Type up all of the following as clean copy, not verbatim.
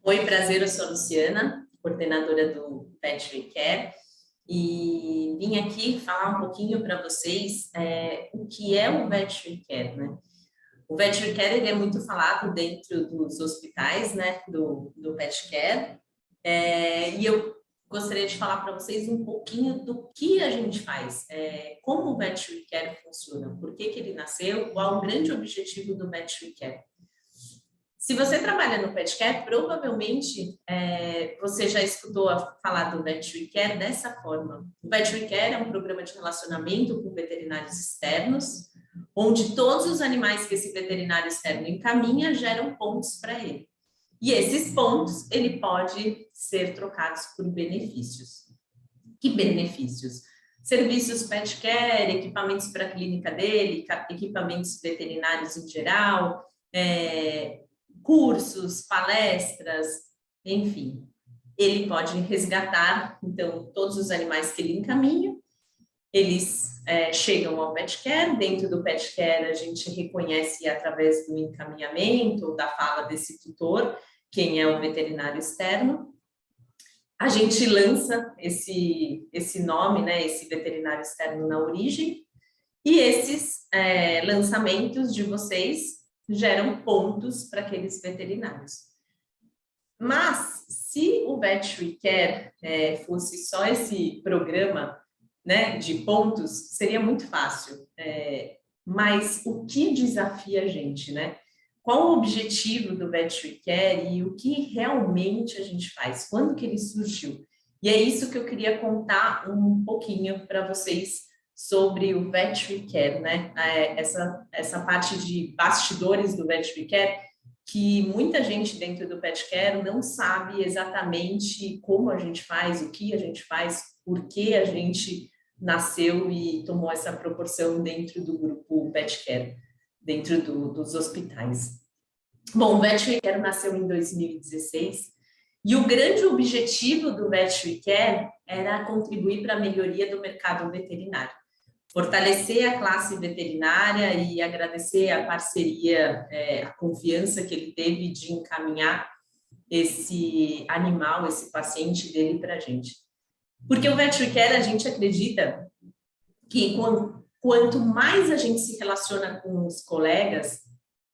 Oi, prazer, eu sou a Luciana, coordenadora do Veterinary Care, e vim aqui falar um pouquinho para vocês o que é o Veterinary Care, né? O Veterinary Care ele é muito falado dentro dos hospitais, né, do Pet Care, e eu gostaria de falar para vocês um pouquinho do que a gente faz, como o Veterinary Care funciona, por que que ele nasceu, qual o grande objetivo do Veterinary Care. Se você trabalha no Pet Care, provavelmente você já escutou falar do Veterinary Care dessa forma. O Veterinary Care é um programa de relacionamento com veterinários externos, onde todos os animais que esse veterinário externo encaminha geram pontos para ele. E esses pontos, ele pode ser trocados por benefícios. Que benefícios? Serviços Pet Care, equipamentos para a clínica dele, equipamentos veterinários em geral, cursos, palestras, enfim. Ele pode resgatar, então, todos os animais que ele encaminha, eles chegam ao Pet Care. Dentro do Pet Care, a gente reconhece através do encaminhamento, da fala desse tutor, quem é o veterinário externo. A gente lança esse nome, né, esse veterinário externo na origem, e esses lançamentos de vocês geram pontos para aqueles veterinários. Mas, se o Veterinary Care fosse só esse programa, né, de pontos, seria muito fácil. Mas o que desafia a gente, né? Qual o objetivo do Veterinary Care e o que realmente a gente faz? Quando que ele surgiu? E é isso que eu queria contar um pouquinho para vocês sobre o Veterinary Care, né? Essa parte de bastidores do Veterinary Care, que muita gente dentro do Pet Care não sabe exatamente como a gente faz, o que a gente faz, por que a gente nasceu e tomou essa proporção dentro do grupo Pet Care, dentro dos hospitais. Bom, o Veterinary Care nasceu em 2016 e o grande objetivo do Veterinary Care era contribuir para a melhoria do mercado veterinário, fortalecer a classe veterinária e agradecer a parceria, a confiança que ele teve de encaminhar esse animal, esse paciente dele para a gente. Porque o Veterinary Care, a gente acredita que quanto mais a gente se relaciona com os colegas,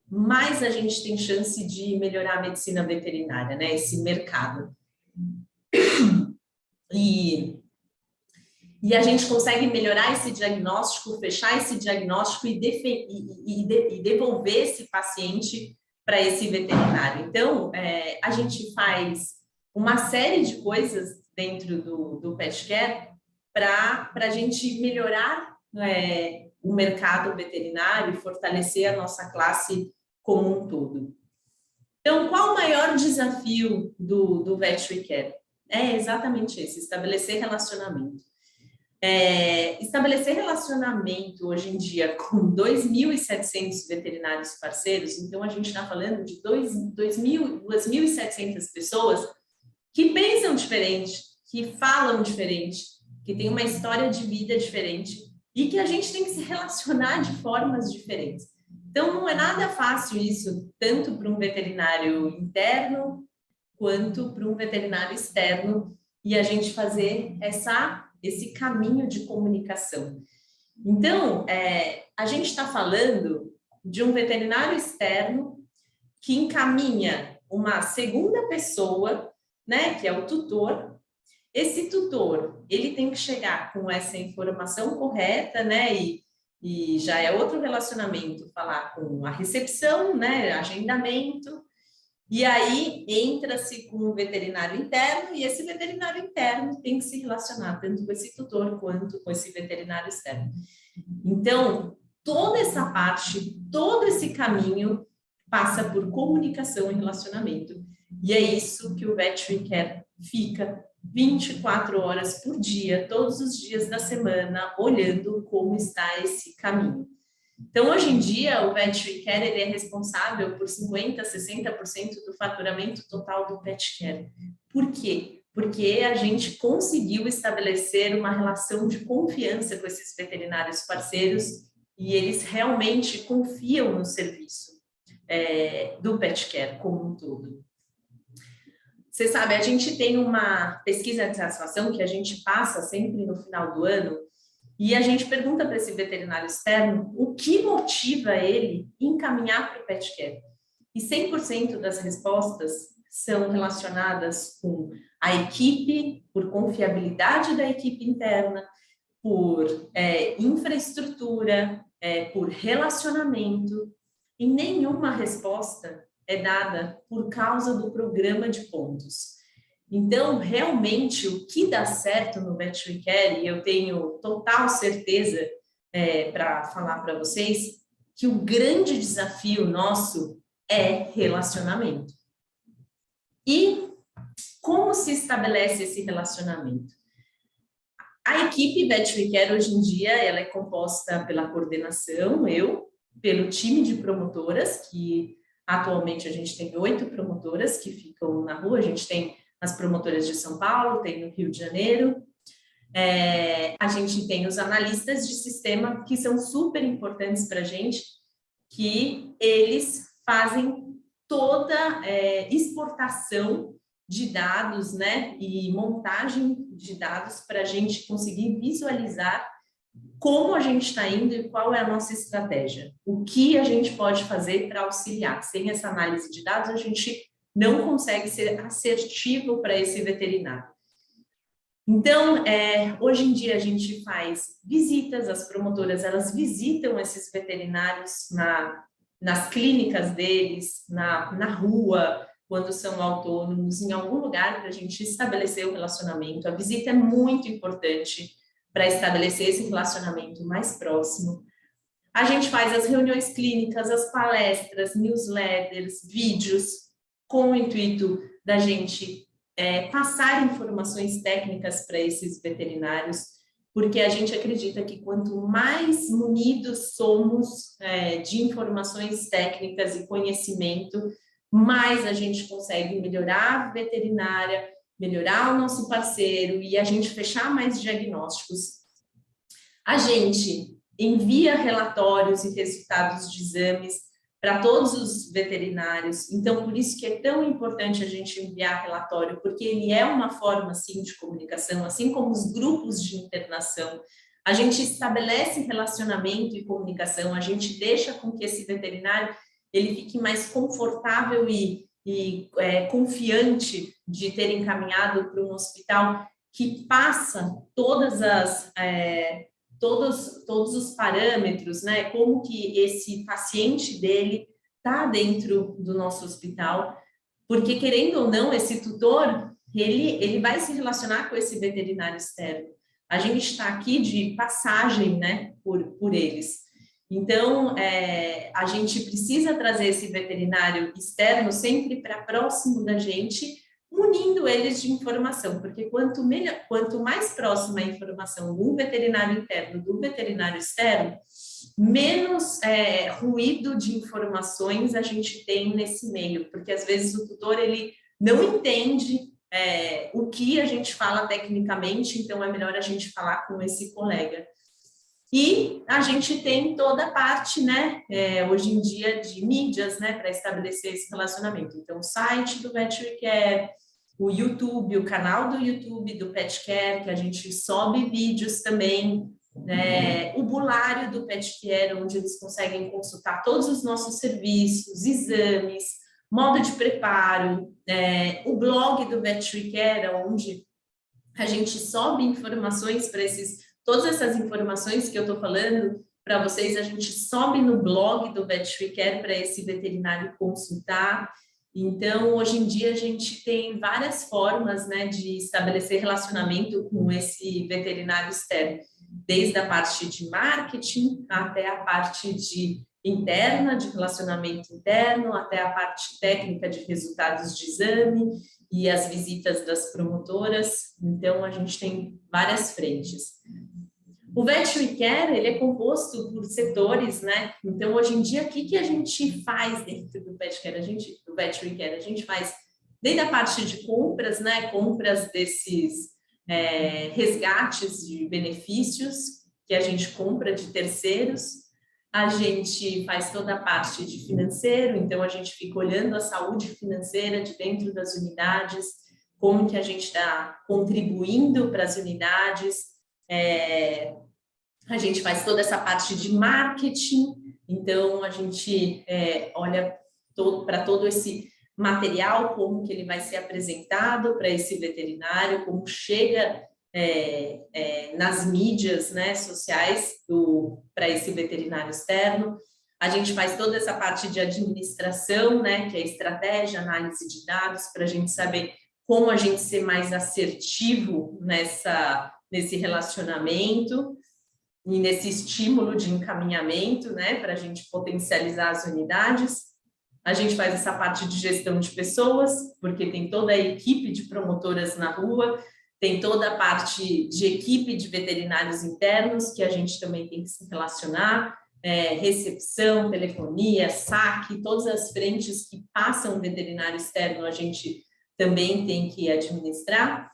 mais a gente tem chance de melhorar a medicina veterinária, né? Esse mercado. E a gente consegue melhorar esse diagnóstico, fechar esse diagnóstico e devolver esse paciente para esse veterinário. Então, a gente faz uma série de coisas dentro do Pet Care para a gente melhorar o mercado veterinário e fortalecer a nossa classe como um todo. Então, qual o maior desafio do Veterinary Care? É exatamente esse, estabelecer relacionamento. Estabelecer relacionamento hoje em dia com 2.700 veterinários parceiros, então a gente está falando de 2.700 pessoas que pensam diferente, que falam diferente, que têm uma história de vida diferente e que a gente tem que se relacionar de formas diferentes. Então, não é nada fácil isso, tanto para um veterinário interno quanto para um veterinário externo, e a gente fazer esse caminho de comunicação. Então, a gente está falando de um veterinário externo que encaminha uma segunda pessoa, né, que é o tutor. Esse tutor, ele tem que chegar com essa informação correta, né, e já é outro relacionamento, falar com a recepção, né, agendamento, e aí entra-se com o veterinário interno, e esse veterinário interno tem que se relacionar tanto com esse tutor quanto com esse veterinário externo. Então, toda essa parte, todo esse caminho passa por comunicação e relacionamento. E é isso que o Veterinary Care fica 24 horas por dia, todos os dias da semana, olhando como está esse caminho. Então, hoje em dia, o Veterinary Care ele é responsável por 50%, 60% do faturamento total do Pet Care. Por quê? Porque a gente conseguiu estabelecer uma relação de confiança com esses veterinários parceiros e eles realmente confiam no serviço do Pet Care como um todo. Você sabe, a gente tem uma pesquisa de satisfação que a gente passa sempre no final do ano e a gente pergunta para esse veterinário externo o que motiva ele encaminhar para o pet care. E 100% das respostas são relacionadas com a equipe, por confiabilidade da equipe interna, por infraestrutura, por relacionamento. E nenhuma resposta é dada por causa do programa de pontos. Então, realmente, o que dá certo no Veterinary Care, e eu tenho total certeza para falar para vocês, que o grande desafio nosso é relacionamento. E como se estabelece esse relacionamento? A equipe Veterinary Care, hoje em dia, ela é composta pela coordenação, pelo time de promotoras, que atualmente a gente tem 8 promotoras que ficam na rua, a gente tem as promotoras de São Paulo, tem no Rio de Janeiro, a gente tem os analistas de sistema, que são super importantes para a gente, que eles fazem toda exportação de dados, né, e montagem de dados para a gente conseguir visualizar como a gente está indo e qual é a nossa estratégia. O que a gente pode fazer para auxiliar. Sem essa análise de dados, a gente não consegue ser assertivo para esse veterinário. Então, hoje em dia a gente faz visitas, as promotoras, elas visitam esses veterinários nas clínicas deles, na rua, quando são autônomos, em algum lugar para a gente estabelecer o relacionamento. A visita é muito importante para estabelecer esse relacionamento mais próximo. A gente faz as reuniões clínicas, as palestras, newsletters, vídeos, com o intuito da gente passar informações técnicas para esses veterinários, porque a gente acredita que quanto mais munidos somos de informações técnicas e conhecimento, mais a gente consegue melhorar a veterinária, melhorar o nosso parceiro e a gente fechar mais diagnósticos. A gente envia relatórios e resultados de exames para todos os veterinários, então por isso que é tão importante a gente enviar relatório, porque ele é uma forma, sim, de comunicação, assim como os grupos de internação. A gente estabelece relacionamento e comunicação, a gente deixa com que esse veterinário ele fique mais confortável e confiante de ter encaminhado para um hospital que passa todos os parâmetros, né? Como que esse paciente dele está dentro do nosso hospital, porque querendo ou não, esse tutor, ele vai se relacionar com esse veterinário externo. A gente está aqui de passagem, né? Por eles. Então, a gente precisa trazer esse veterinário externo sempre para próximo da gente, munindo eles de informação, porque quanto mais próxima a informação do veterinário interno do veterinário externo, menos ruído de informações a gente tem nesse meio, porque às vezes o tutor ele não entende o que a gente fala tecnicamente, então é melhor a gente falar com esse colega. E a gente tem toda a parte, né, hoje em dia, de mídias, né, para estabelecer esse relacionamento. Então, o site do Veterinary Care, o YouTube, o canal do YouTube do Pet Care, que a gente sobe vídeos também, né, o bulário do Pet Care, onde eles conseguem consultar todos os nossos serviços, exames, modo de preparo, o blog do Veterinary Care, onde a gente sobe informações para todas essas informações que eu estou falando para vocês, a gente sobe no blog do Veterinary Care para esse veterinário consultar. Então, hoje em dia, a gente tem várias formas, né, de estabelecer relacionamento com esse veterinário externo, desde a parte de marketing até a parte interna, de relacionamento interno, até a parte técnica de resultados de exame e as visitas das promotoras. Então, a gente tem várias frentes. O Veterinary Care, ele é composto por setores, né? Então, hoje em dia, o que a gente faz dentro do Pet Care? Do Veterinary Care, a gente faz desde a parte de compras, né? Compras desses resgates de benefícios que a gente compra de terceiros. A gente faz toda a parte de financeiro, então a gente fica olhando a saúde financeira de dentro das unidades. como que a gente está contribuindo para as unidades. A gente faz toda essa parte de marketing, então a gente olha para todo esse material, como que ele vai ser apresentado para esse veterinário, como chega nas mídias, né, sociais para esse veterinário externo. A gente faz toda essa parte de administração, né, que é estratégia, análise de dados, para a gente saber como a gente ser mais assertivo nesse relacionamento e nesse estímulo de encaminhamento, né, para a gente potencializar as unidades. A gente faz essa parte de gestão de pessoas, porque tem toda a equipe de promotoras na rua, tem toda a parte de equipe de veterinários internos, que a gente também tem que se relacionar, recepção, telefonia, saque, todas as frentes que passam o veterinário externo, a gente também tem que administrar.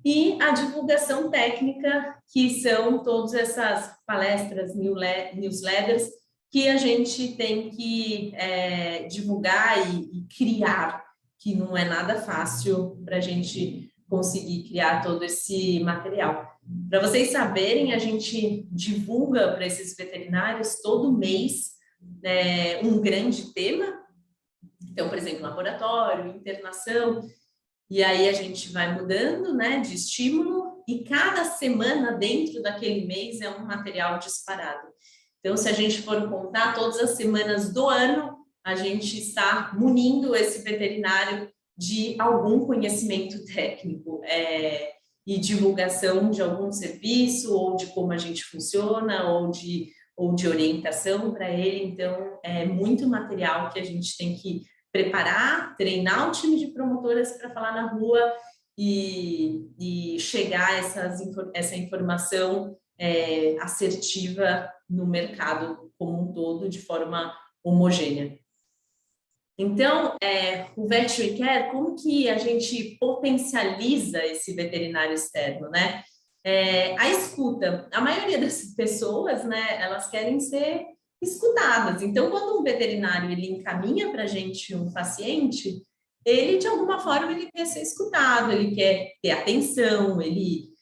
E a divulgação técnica, que são todas essas palestras, newsletters, que a gente tem que divulgar e criar, que não é nada fácil para a gente conseguir criar todo esse material. Para vocês saberem, a gente divulga para esses veterinários todo mês um grande tema. Então, por exemplo, laboratório, internação, e aí a gente vai mudando, né, de estímulo, e cada semana dentro daquele mês é um material disparado. Então, se a gente for contar todas as semanas do ano, a gente está munindo esse veterinário de algum conhecimento técnico e divulgação de algum serviço, ou de como a gente funciona, ou de orientação para ele. Então, é muito material que a gente tem que preparar, treinar o time de promotoras para falar na rua e chegar essa informação assertiva no mercado como um todo, de forma homogênea. Então, o Veterinary Care, como que a gente potencializa esse veterinário externo, né? A escuta. A maioria das pessoas, né, elas querem ser escutadas. Então, quando um veterinário ele encaminha para a gente um paciente, ele, de alguma forma, ele quer ser escutado, ele quer ter atenção, ele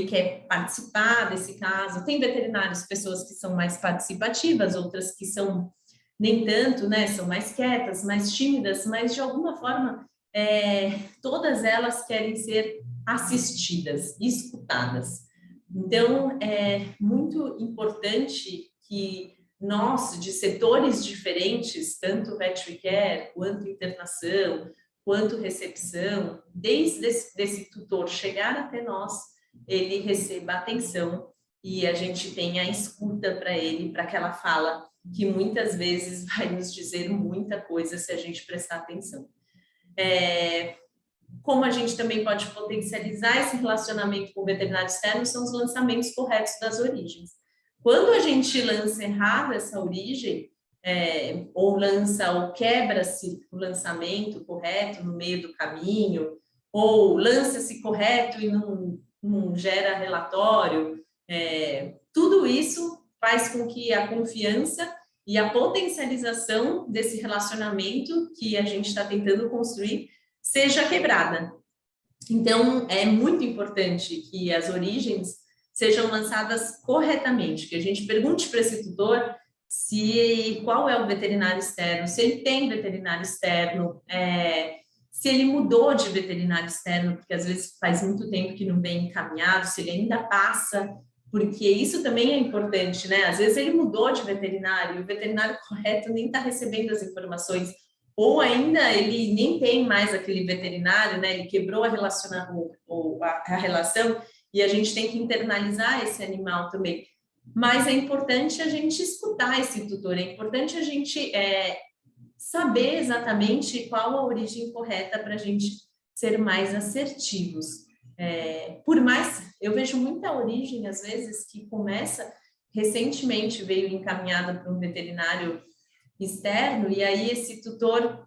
quer participar desse caso. Tem veterinários, pessoas que são mais participativas, outras que são nem tanto, né? São mais quietas, mais tímidas, mas de alguma forma todas elas querem ser assistidas, escutadas. Então, é muito importante que nós, de setores diferentes, tanto veterinary care, quanto internação, quanto recepção, desde esse tutor chegar até nós, ele receba atenção e a gente tenha a escuta para ele, para aquela fala que muitas vezes vai nos dizer muita coisa se a gente prestar atenção. Como a gente também pode potencializar esse relacionamento com o veterinário externo são os lançamentos corretos das origens. Quando a gente lança errado essa origem, ou quebra-se o lançamento correto no meio do caminho, ou lança-se correto e não gera relatório, tudo isso faz com que a confiança e a potencialização desse relacionamento que a gente está tentando construir seja quebrada. Então, é muito importante que as origens sejam lançadas corretamente, que a gente pergunte para esse tutor qual é o veterinário externo, se ele tem veterinário externo, se ele mudou de veterinário externo, porque às vezes faz muito tempo que não vem encaminhado, se ele ainda passa, porque isso também é importante, né? Às vezes ele mudou de veterinário, e o veterinário correto nem está recebendo as informações, ou ainda ele nem tem mais aquele veterinário, né? Ele quebrou a relação, e a gente tem que internalizar esse animal também. Mas é importante a gente escutar esse tutor, é importante a gente saber exatamente qual a origem correta para a gente ser mais assertivos. Por mais, eu vejo muita origem, às vezes, que começa, recentemente veio encaminhada para um veterinário externo, e aí esse tutor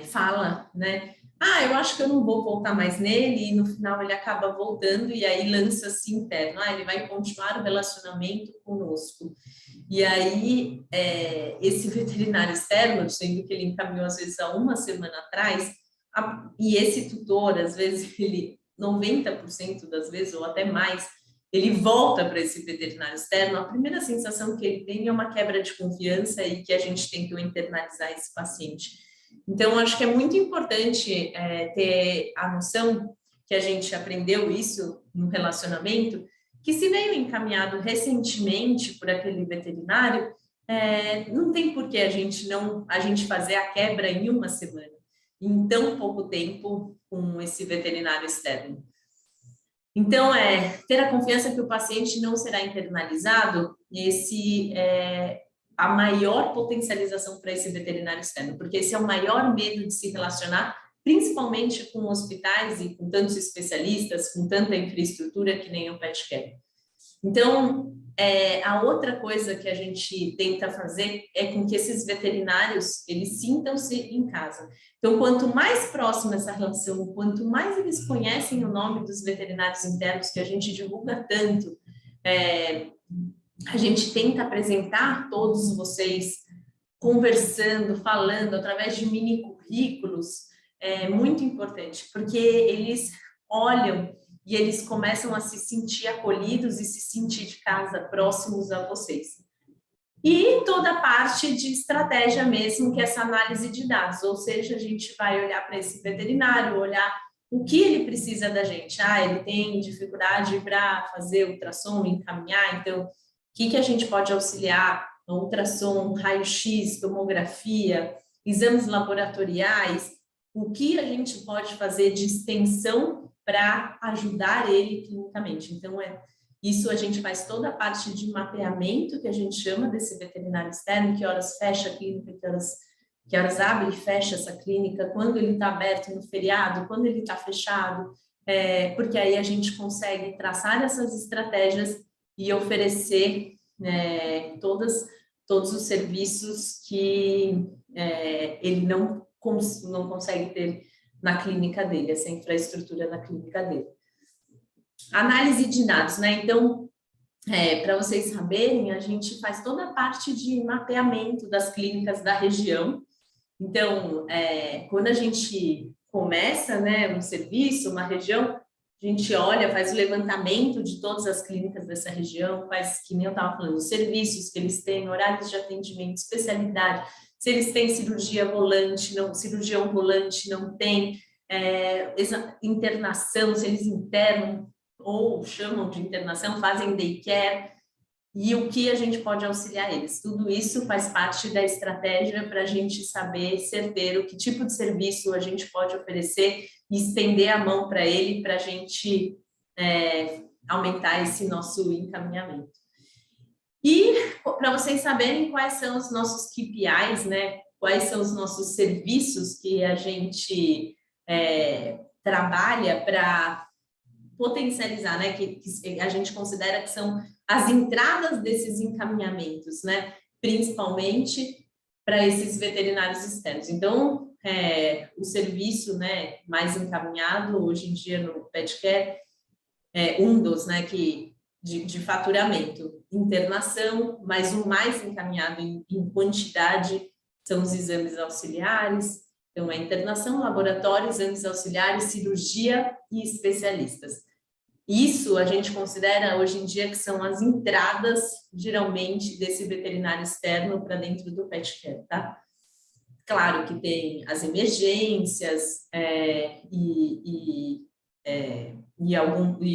fala, né? Eu acho que eu não vou voltar mais nele, e no final ele acaba voltando, e aí lança-se interno, ele vai continuar o relacionamento conosco. E aí, esse veterinário externo, sendo que ele encaminhou às vezes há uma semana atrás, E esse tutor, às vezes, ele 90% das vezes, ou até mais, ele volta para esse veterinário externo, a primeira sensação que ele tem é uma quebra de confiança e que a gente tentou internalizar esse paciente. Então, acho que é muito importante ter a noção que a gente aprendeu isso no relacionamento, que se veio encaminhado recentemente por aquele veterinário, não tem por que a gente fazer a quebra em uma semana, em tão pouco tempo com esse veterinário externo. Então, ter a confiança que o paciente não será internalizado, esse é a maior potencialização para esse veterinário externo, porque esse é o maior medo de se relacionar, principalmente com hospitais e com tantos especialistas, com tanta infraestrutura que nem o PetCare. Então, a outra coisa que a gente tenta fazer é com que esses veterinários, eles sintam-se em casa. Então, quanto mais próxima essa relação, quanto mais eles conhecem o nome dos veterinários internos, que a gente divulga tanto, a gente tenta apresentar todos vocês conversando, falando, através de mini currículos, é muito importante, porque eles olham e eles começam a se sentir acolhidos e se sentir de casa, próximos a vocês. E toda a parte de estratégia mesmo, que é essa análise de dados, ou seja, a gente vai olhar para esse veterinário, olhar o que ele precisa da gente. Ele tem dificuldade para fazer ultrassom, encaminhar, então, o que a gente pode auxiliar? Ultrassom, raio-x, tomografia, exames laboratoriais, o que a gente pode fazer de extensão para ajudar ele clinicamente. Então, isso a gente faz toda a parte de mapeamento, que a gente chama desse veterinário externo, que horas fecha a clínica, que horas abre e fecha essa clínica, quando ele está aberto no feriado, quando ele está fechado, porque aí a gente consegue traçar essas estratégias e oferecer todos os serviços que ele não consegue ter na clínica dele, essa infraestrutura na clínica dele. Análise de dados, né? Então, para vocês saberem, a gente faz toda a parte de mapeamento das clínicas da região. Então, quando a gente começa, né, um serviço, uma região, a gente olha, faz o levantamento de todas as clínicas dessa região, faz, que nem eu estava falando, os serviços que eles têm, horários de atendimento, especialidade, se eles têm cirurgia volante, não, cirurgia ambulante, não tem, internação, se eles internam ou chamam de internação, fazem daycare, e o que a gente pode auxiliar eles. Tudo isso faz parte da estratégia para a gente saber, certeiro, que tipo de serviço a gente pode oferecer e estender a mão para ele, para a gente aumentar esse nosso encaminhamento. E para vocês saberem quais são os nossos KPIs, né? Quais são os nossos serviços que a gente trabalha para potencializar, né? Que a gente considera que são as entradas desses encaminhamentos, né? Principalmente para esses veterinários externos. Então, o serviço, né, mais encaminhado hoje em dia no PetCare é um dos, né, de faturamento, internação, mas o mais encaminhado em quantidade são os exames auxiliares. Então, internação, laboratório, exames auxiliares, cirurgia e especialistas. Isso a gente considera hoje em dia que são as entradas, geralmente, desse veterinário externo para dentro do PetCare, tá? Claro que tem as emergências e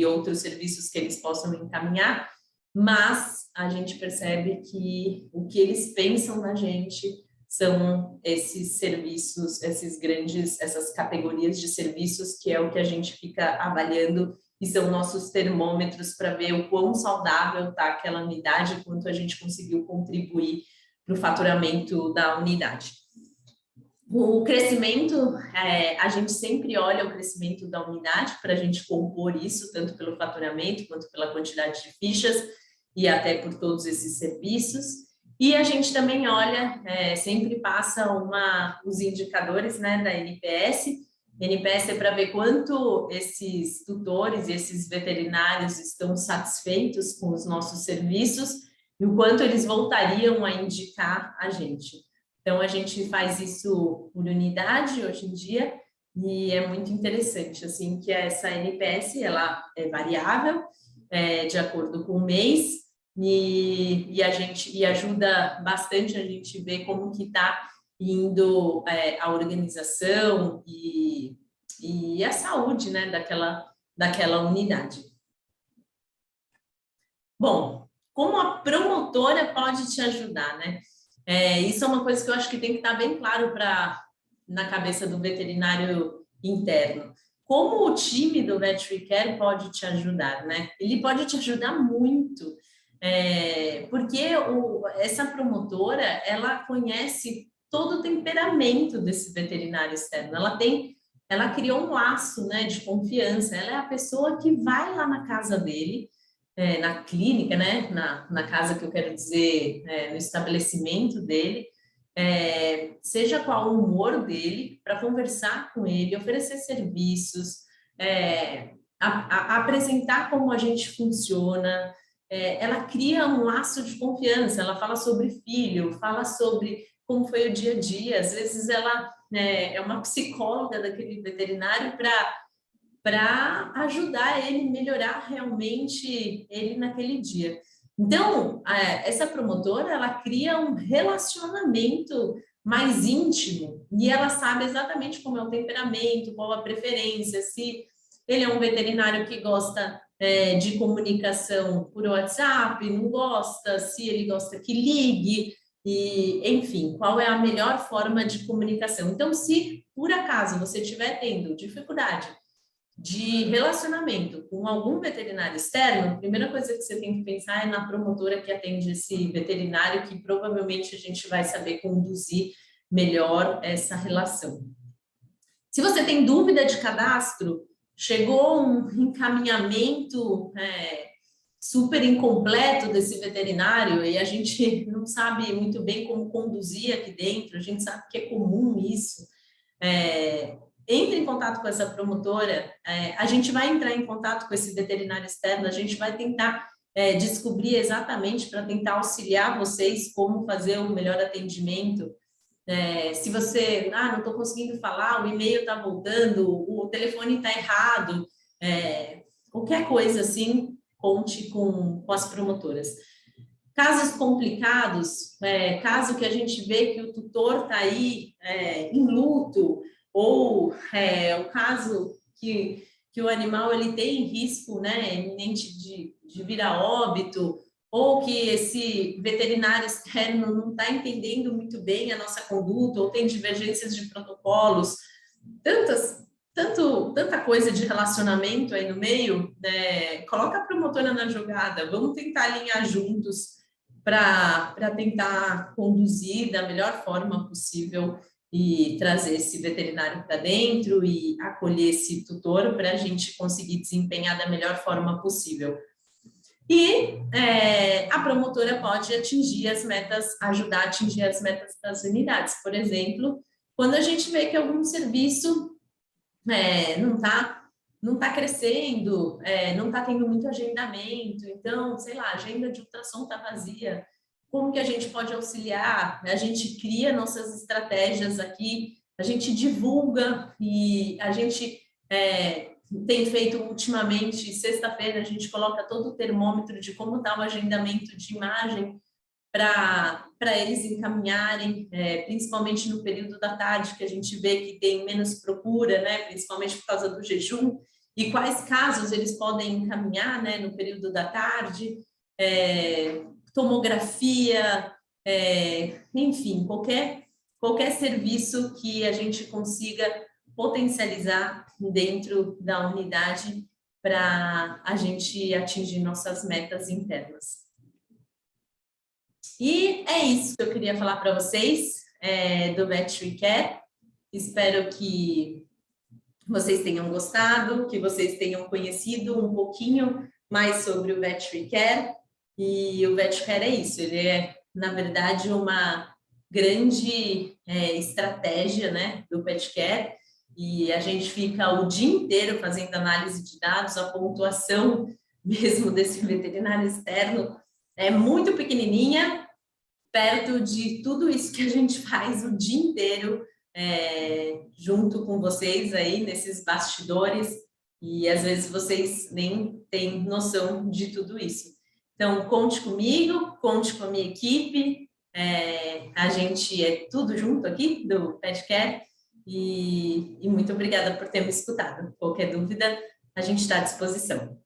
outros serviços que eles possam encaminhar, mas a gente percebe que o que eles pensam na gente são esses serviços, essas categorias de serviços, que é o que a gente fica avaliando e são nossos termômetros para ver o quão saudável está aquela unidade, quanto a gente conseguiu contribuir para o faturamento da unidade. O crescimento, a gente sempre olha o crescimento da unidade para a gente compor isso, tanto pelo faturamento quanto pela quantidade de fichas e até por todos esses serviços. E a gente também olha, sempre passa os indicadores, né, da NPS. NPS é para ver quanto esses tutores e esses veterinários estão satisfeitos com os nossos serviços e o quanto eles voltariam a indicar a gente. Então, a gente faz isso por unidade hoje em dia e é muito interessante, assim, que essa NPS, ela é variável, de acordo com o mês, e ajuda bastante a gente ver como que está indo a organização e a saúde, né, daquela unidade. Bom, como a promotora pode te ajudar, né? Isso é uma coisa que eu acho que tem que estar bem claro na cabeça do veterinário interno. Como o time do VetRecare pode te ajudar, né? Ele pode te ajudar muito, porque essa promotora, ela conhece todo o temperamento desse veterinário externo. Ela criou um laço, né, de confiança. Ela é a pessoa que vai lá na casa dele, na clínica, né, na casa que eu quero dizer, no estabelecimento dele, seja qual o humor dele, para conversar com ele, oferecer serviços, apresentar como a gente funciona. Ela cria um laço de confiança, ela fala sobre filho, fala sobre como foi o dia a dia, às vezes ela é uma psicóloga daquele veterinário para ajudar ele a melhorar realmente ele naquele dia. Então, essa promotora, ela cria um relacionamento mais íntimo e ela sabe exatamente como é o temperamento, qual a preferência, se ele é um veterinário que gosta de comunicação por WhatsApp, não gosta, se ele gosta que ligue, e, enfim, qual é a melhor forma de comunicação. Então, se por acaso você estiver tendo dificuldade de relacionamento com algum veterinário externo, a primeira coisa que você tem que pensar é na promotora que atende esse veterinário, que provavelmente a gente vai saber conduzir melhor essa relação. Se você tem dúvida de cadastro, chegou um encaminhamento super incompleto desse veterinário e a gente não sabe muito bem como conduzir aqui dentro, a gente sabe que é comum isso. Entre em contato com essa promotora, a gente vai entrar em contato com esse veterinário externo, a gente vai tentar descobrir exatamente para tentar auxiliar vocês como fazer o melhor atendimento. Se você, não estou conseguindo falar, o e-mail está voltando, o telefone está errado, qualquer coisa assim, conte com as promotoras. Casos complicados, caso que a gente vê que o tutor está aí em luto, ou o caso que o animal ele tem risco, né, iminente de vir a óbito, ou que esse veterinário externo não está entendendo muito bem a nossa conduta, ou tem divergências de protocolos, tanta coisa de relacionamento aí no meio, coloca a promotora na jogada, vamos tentar alinhar juntos para tentar conduzir da melhor forma possível e trazer esse veterinário para dentro e acolher esse tutor para a gente conseguir desempenhar da melhor forma possível. E a promotora pode atingir as metas, ajudar a atingir as metas das unidades. Por exemplo, quando a gente vê que algum serviço não tá crescendo, não está tendo muito agendamento, então, sei lá, a agenda de ultrassom está vazia, como que a gente pode auxiliar? A gente cria nossas estratégias aqui, a gente divulga e a gente tem feito ultimamente, sexta-feira, a gente coloca todo o termômetro de como está o agendamento de imagem para eles encaminharem, principalmente no período da tarde, que a gente vê que tem menos procura, né, principalmente por causa do jejum, e quais casos eles podem encaminhar, né, no período da tarde, tomografia, enfim, qualquer serviço que a gente consiga potencializar dentro da unidade para a gente atingir nossas metas internas. E é isso que eu queria falar para vocês do VetRecare. Espero que vocês tenham gostado, que vocês tenham conhecido um pouquinho mais sobre o VetRecare. E o VetRecare é isso, ele é, na verdade, uma grande estratégia, né, do PetCare, e a gente fica o dia inteiro fazendo análise de dados, a pontuação mesmo desse veterinário externo é muito pequenininha, perto de tudo isso que a gente faz o dia inteiro, junto com vocês aí nesses bastidores e às vezes vocês nem têm noção de tudo isso. Então, conte comigo, conte com a minha equipe, a gente é tudo junto aqui do PetCare e muito obrigada por ter me escutado. Qualquer dúvida, a gente está à disposição.